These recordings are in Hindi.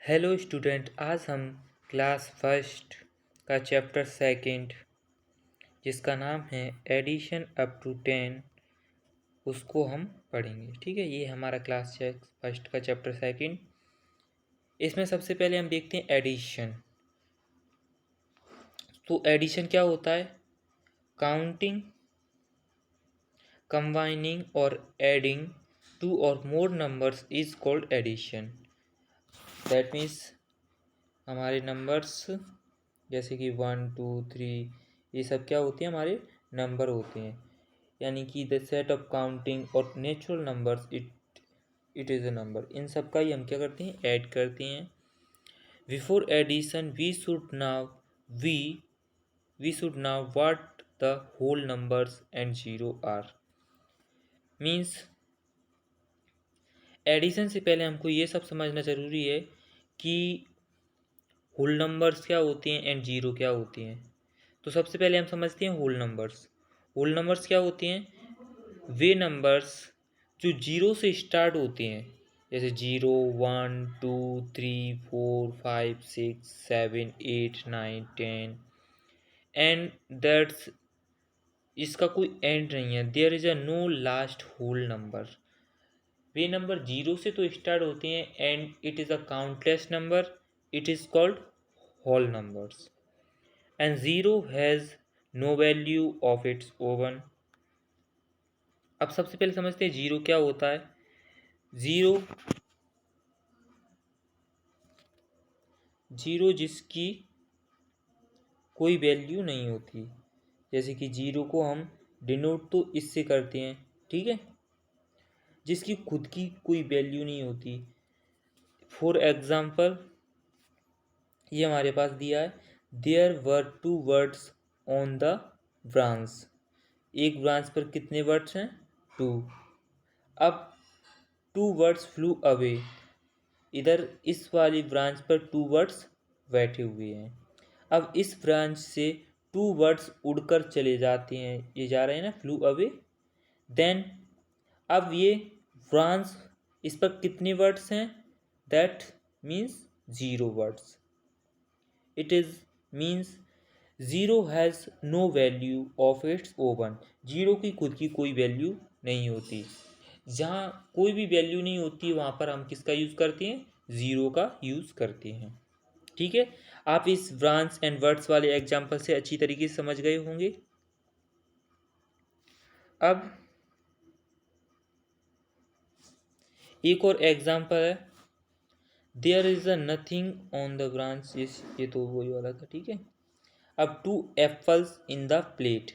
हेलो स्टूडेंट, आज हम क्लास फर्स्ट का चैप्टर सेकंड जिसका नाम है एडिशन अप टू 10 उसको हम पढ़ेंगे। ठीक है, ये हमारा क्लास फर्स्ट का चैप्टर सेकंड। इसमें सबसे पहले हम देखते हैं एडिशन। तो एडिशन क्या होता है? काउंटिंग, कंबाइनिंग और एडिंग टू और more numbers is called addition. That means हमारे नंबर्स जैसे कि 1 2 3 ये सब क्या होते हैं? हमारे नंबर होते हैं। यानी कि द सेट ऑफ काउंटिंग और natural numbers it is a number. इन सब का ही हम क्या करते हैं? ऐड करते हैं। Before addition we we should now what the whole numbers and zero are. Means addition से पहले हमको ये सब समझना ज़रूरी है कि होल नंबर्स क्या होते हैं एंड जीरो क्या होते हैं। तो सबसे पहले हम समझते हैं होल नंबर्स। होल नंबर्स क्या होते हैं? वे नंबर्स जो जीरो से स्टार्ट होते हैं, जैसे 0 1 2 3 4 5 6 7 8 9 10 एंड दैट्स इसका कोई एंड नहीं है। There is a no last whole number. They number zero से तो स्टार्ट होते हैं and it is a countless number. It is called whole numbers and zero has no value of its own. अब सबसे पहले समझते हैं जीरो क्या होता है। जीरो जीरो जिसकी कोई वैल्यू नहीं होती। जैसे कि जीरो को हम डिनोट तो इससे करते हैं, ठीक है, जिसकी खुद की कोई वैल्यू नहीं होती। फॉर एग्जाम्पल ये हमारे पास दिया है, there were 2 birds on the branch. एक ब्रांच पर कितने वर्ड्स हैं? 2। अब 2 वर्ड्स फ्लू अवे। इधर इस वाली ब्रांच पर 2 वर्ड्स बैठे हुए हैं। अब इस ब्रांच से 2 वर्ड्स उड़कर चले जाते हैं, ये जा रहे हैं ना, फ्लू अवे। देन अब ये ब्रांच, इस पर कितने वर्ड्स हैं? That means 0 birds. It is means zero has no value of its own. Zero की खुद की कोई वैल्यू नहीं होती। जहाँ कोई भी वैल्यू नहीं होती वहाँ पर हम किसका यूज़ करते हैं? ज़ीरो का यूज़ करते हैं। ठीक है, आप इस ब्रांच एंड वर्ड्स वाले एग्जाम्पल से अच्छी तरीके से समझ गए होंगे। अब एक और एग्जाम्पल है, there is a nothing on the branch. ये तो वही वाला था, ठीक है। अब 2 एप्पल्स इन द प्लेट।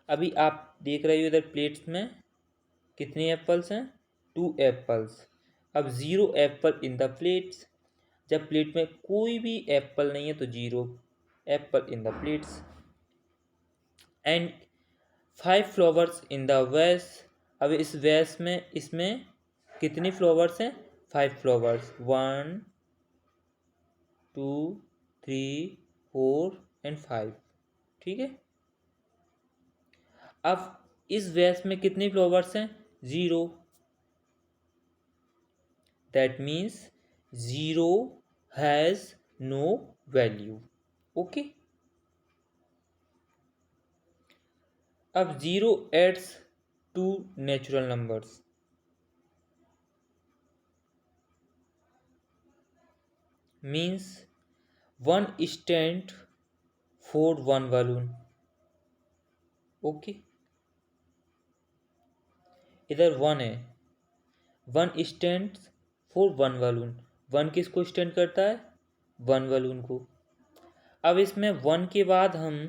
अभी आप देख रहे हो इधर प्लेट्स में कितने एप्पल्स हैं? 2 एप्पल्स। अब 0 एप्पल इन द प्लेट्स। जब प्लेट में कोई भी एप्पल नहीं है तो 0 apple in the plates. And 5 flowers in the वेस। अब इस वेस में इसमें कितने फ्लावर्स हैं? 5 फ्लावर्स। 1 2 3 4 एंड 5। ठीक है, अब इस वेस में कितने फ्लावर्स हैं? 0। That means 0 has no value. Okay, अब 0 adds to natural numbers. Means 1 stand for 1 balloon। Okay, इधर 1 है, 1 स्टैंड फॉर 1 balloon। 1 किसको स्टैंड करता है? 1 balloon को। अब इसमें 1 के बाद हम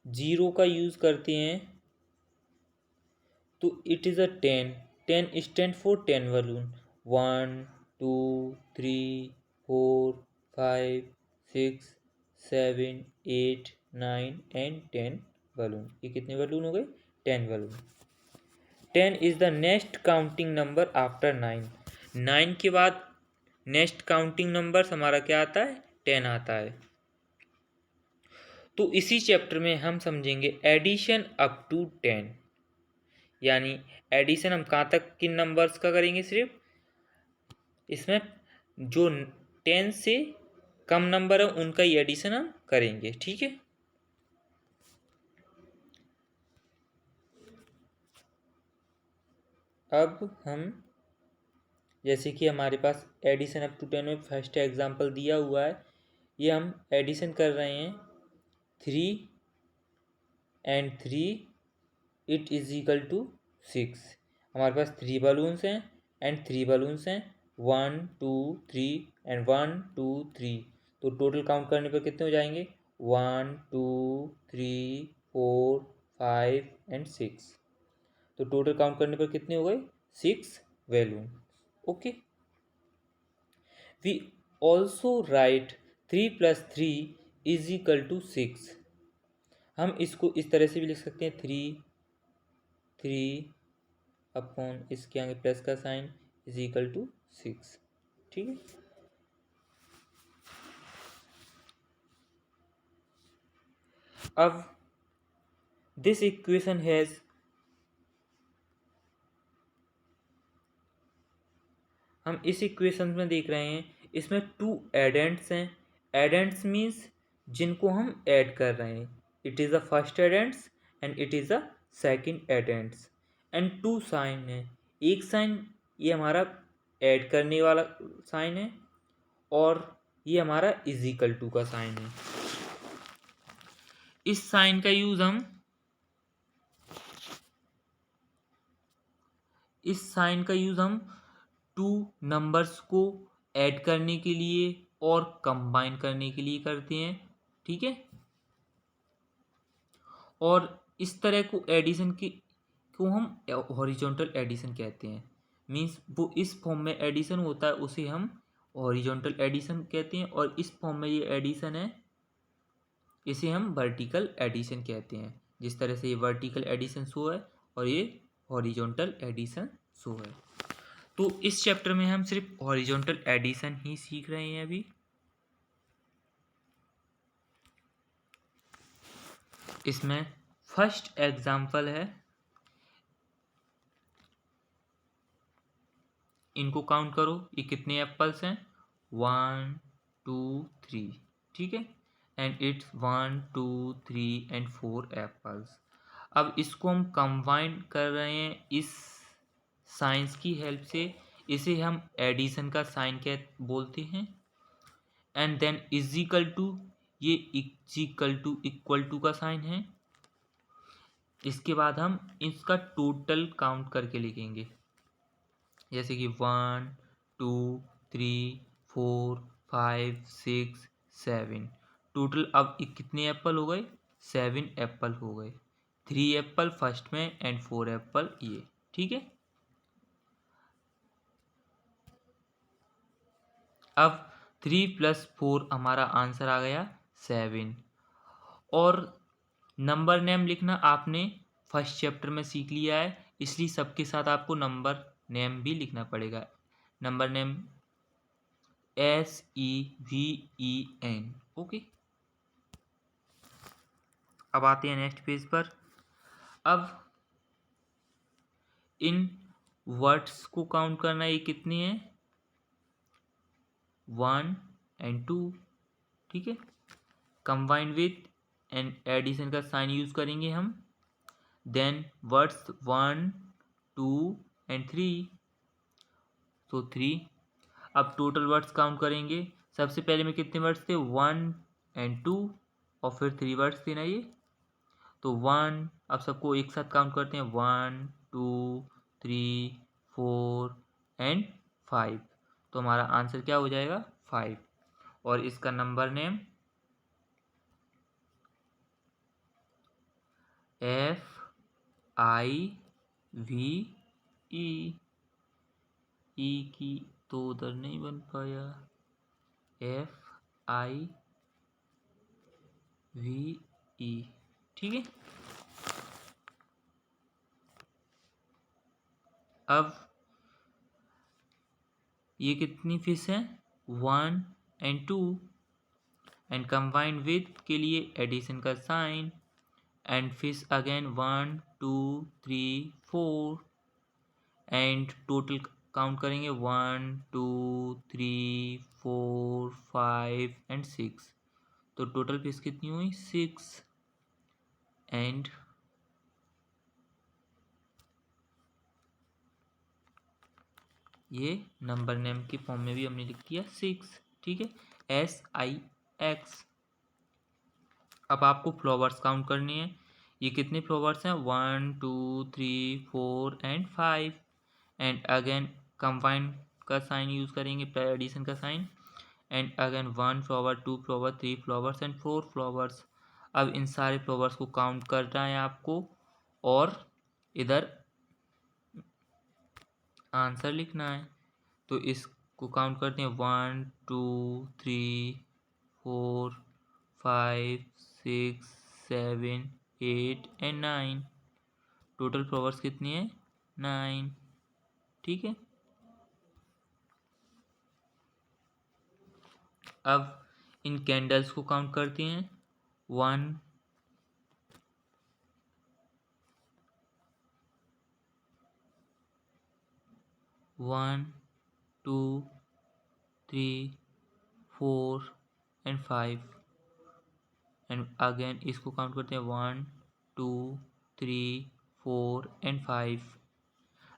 0 का यूज़ करते हैं तो it is a 10। 10 stand for 10 balloon। 1 2 3 4 5 6 7 8 9 and 10 balloon। ये कितने बलून हो गए? 10 balloon। 10 is the next counting number after 9। 9 के बाद नेक्स्ट काउंटिंग नंबर हमारा क्या आता है? 10 आता है। तो इसी चैप्टर में हम समझेंगे एडिशन अप टू 10। यानी एडिशन हम कहाँ तक किन नंबर्स का करेंगे? सिर्फ इसमें जो 10 से कम नंबर है उनका ही एडिशन हम करेंगे, ठीक है। अब हम जैसे कि हमारे पास एडिशन अप टू 10 में फर्स्ट एग्जांपल दिया हुआ है, ये हम एडिशन कर रहे हैं 3 and 3 it is equal to 6। हमारे पास 3 बलून्स हैं एंड 3 बलून्स हैं, 1 2 3 एंड 1 2 3। तो टोटल काउंट करने पर कितने हो जाएंगे, 1 2 3 4 5 एंड 6। तो टोटल काउंट करने पर कितने हो गए, 6 balloon. Okay, we also write 3 + 3 is equal to 6। हम इसको इस तरह से भी लिख सकते हैं, 3 अपॉन इसके आगे प्लस का साइन इज इक्वल टू 6, ठीक है। अब दिस इक्वेशन हैज हम इस इक्वेशन में देख रहे हैं, इसमें 2 एडेंट्स हैं। एडेंट्स मीन्स जिनको हम ऐड कर रहे हैं, it is a first addends and it is a second addends and 2 sign है। एक साइन ये हमारा ऐड करने वाला साइन है और ये हमारा इज इक्वल टू का साइन है। इस साइन का यूज हम टू नंबर्स को ऐड करने के लिए और कंबाइन करने के लिए करते हैं, ठीक है। और इस तरह को एडिशन को हम हॉरिजॉन्टल एडिशन कहते हैं। मीन्स वो इस फॉर्म में एडिशन होता है उसे हम हॉरिजॉन्टल एडिशन कहते हैं, और इस फॉर्म में ये एडिशन है इसे हम वर्टिकल एडिशन कहते हैं। जिस तरह से ये वर्टिकल एडिशन शो है और ये हॉरिजॉन्टल एडिशन शो है। तो इस चैप्टर में हम सिर्फ हॉरिजॉन्टल एडिशन ही सीख रहे हैं अभी। इसमें फर्स्ट एग्जाम्पल है, इनको काउंट करो, ये कितने एप्पल्स हैं, 1 2 3, ठीक है। And it's 1 2 3 and 4 apples. अब इसको हम कंबाइन कर रहे हैं इस साइंस की हेल्प से, इसे हम एडिशन का साइन क्या बोलते हैं। एंड देन इजिकल टू, ये इक्वल टू का साइन है। इसके बाद हम इसका टोटल काउंट करके लिखेंगे, जैसे कि 1 2 3 4 5 6 7 टोटल। अब कितने एप्पल हो गए, 7 एप्पल हो गए। 3 एप्पल फर्स्ट में एंड 4 एप्पल ये, ठीक है। अब 3 + 4 हमारा आंसर आ गया 7। और नंबर नेम लिखना आपने फर्स्ट चैप्टर में सीख लिया है, इसलिए सबके साथ आपको नंबर नेम भी लिखना पड़ेगा। Number name SEVEN, okay. अब आते हैं नेक्स्ट पेज पर। अब इन वर्ड्स को काउंट करना, ये कितने हैं, 1 and 2, ठीक है। कंबाइंड विथ एंड एडिशन का साइन यूज करेंगे हम। देन वर्ड्स 1 2 and 3, तो 3। अब टोटल वर्ड्स काउंट करेंगे। सबसे पहले में कितने वर्ड्स थे, 1 and 2, और फिर 3 वर्ड्स थे ना ये, तो 1। अब सबको एक साथ काउंट करते हैं, 1 2 3 4 एंड 5। तो हमारा आंसर क्या हो जाएगा, 5। और इसका नंबर नेम FIVE, ई की तो उधर नहीं बन पाया, FIVE, ठीक है। अब ये कितनी फिश हैं, 1 and 2, एंड कंबाइंड विथ के लिए एडिशन का sign, and fish again 1 2 3 4, and total count करेंगे 1 2 3 4 5 एंड 6, तो टोटल पीस कितनी हुई 6। एंड ये नंबर नेम की फॉर्म में भी हमने लिख दिया 6, ठीक है, SIX। अब आपको फ्लावर्स काउंट करनी है। ये कितने फ्लावर्स हैं 1 2 3 4 एंड 5। एंड अगेन कंबाइन का साइन यूज़ करेंगे, एडिशन का sign. And again 1 flower 2 flower 3 flowers and 4 flowers. अब इन सारे फ्लावर्स को काउंट करना है आपको और इधर आंसर लिखना है। तो इसको काउंट करते हैं 1 2 3 4 5 6 7 8 एंड 9। टोटल फ्लावर्स कितनी है 9, ठीक है। अब इन कैंडल्स को काउंट करते हैं 1 1 2 3 4 एंड 5। एंड अगेन इसको काउंट करते हैं 1 2 3 4 एंड 5।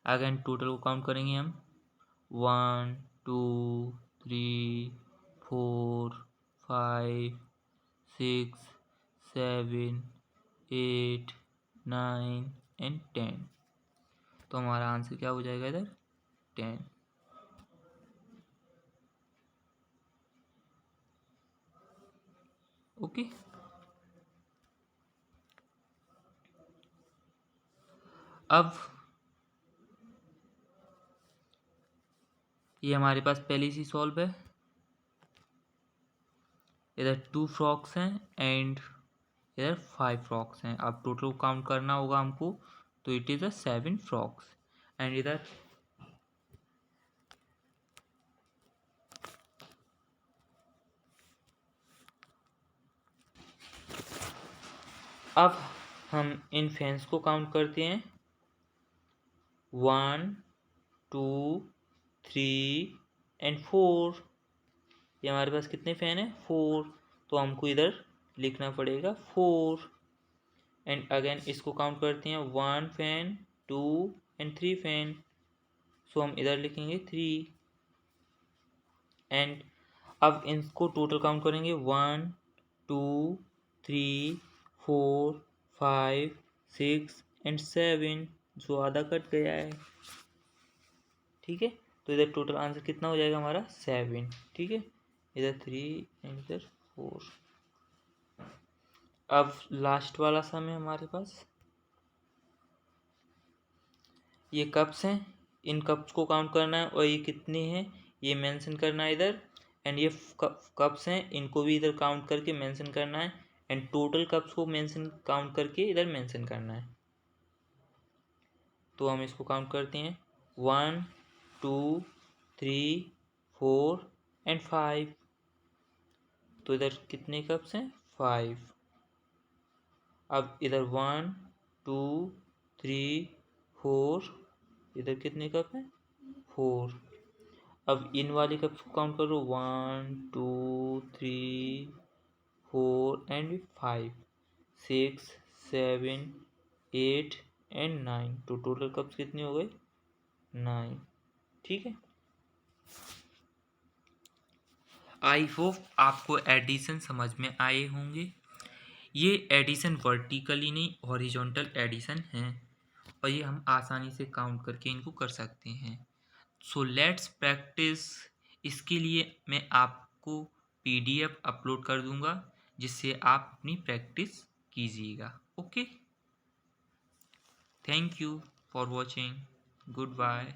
अगेन टोटल को काउंट करेंगे हम 1 2 3 4 5 6 7 8 9 एंड 10। तो हमारा आंसर क्या हो जाएगा इधर 10। ओके। अब ये हमारे पास पहले से सॉल्व है। इधर 2 फ्रॉक्स हैं एंड इधर 5 फ्रॉक्स हैं। अब टोटल काउंट करना होगा हमको, तो इट इज़ 7 फ्रॉक्स। एंड इधर अब हम इन फैंस को काउंट करते हैं 1 2 3 एंड 4। ये हमारे पास कितने फैन हैं 4, तो हमको इधर लिखना पड़ेगा 4। एंड अगेन इसको काउंट करते हैं 1 फैन 2 एंड 3 फैन, सो हम इधर लिखेंगे 3। एंड अब इनको टोटल काउंट करेंगे 1 2 3 4 5 6 एंड 7, जो आधा कट गया है, ठीक है। तो इधर टोटल आंसर कितना हो जाएगा हमारा 7, ठीक है। इधर 3 एंड इधर 4। अब लास्ट वाला सम है हमारे पास। ये कप्स हैं, इन कप्स को काउंट करना है और ये कितने हैं ये मेंशन करना है इधर। एंड ये कप्स हैं, इनको भी इधर काउंट करके मेंशन करना है। एंड टोटल कप्स को मेंशन काउंट करके इधर मेंशन करना है। तो हम इसको काउंट करते हैं 1 2 3 4 एंड 5। तो इधर कितने कप्स हैं 5। अब इधर 1 2 3 4, इधर कितने कप हैं 4। अब इन वाले कप्स को काउंट करो 1 2 3 4 एंड 5 6 7 8 एंड 9। तो टोटल कप्स कितने हो गए 9, ठीक है। आई होप आपको एडिशन समझ में आए होंगे। ये एडिशन वर्टिकली नहीं हॉरिजॉन्टल एडिशन है और ये हम आसानी से काउंट करके इनको कर सकते हैं। So let's practice. इसके लिए मैं आपको PDF अपलोड कर दूंगा जिससे आप अपनी प्रैक्टिस कीजिएगा। Okay, thank you for watching, good bye.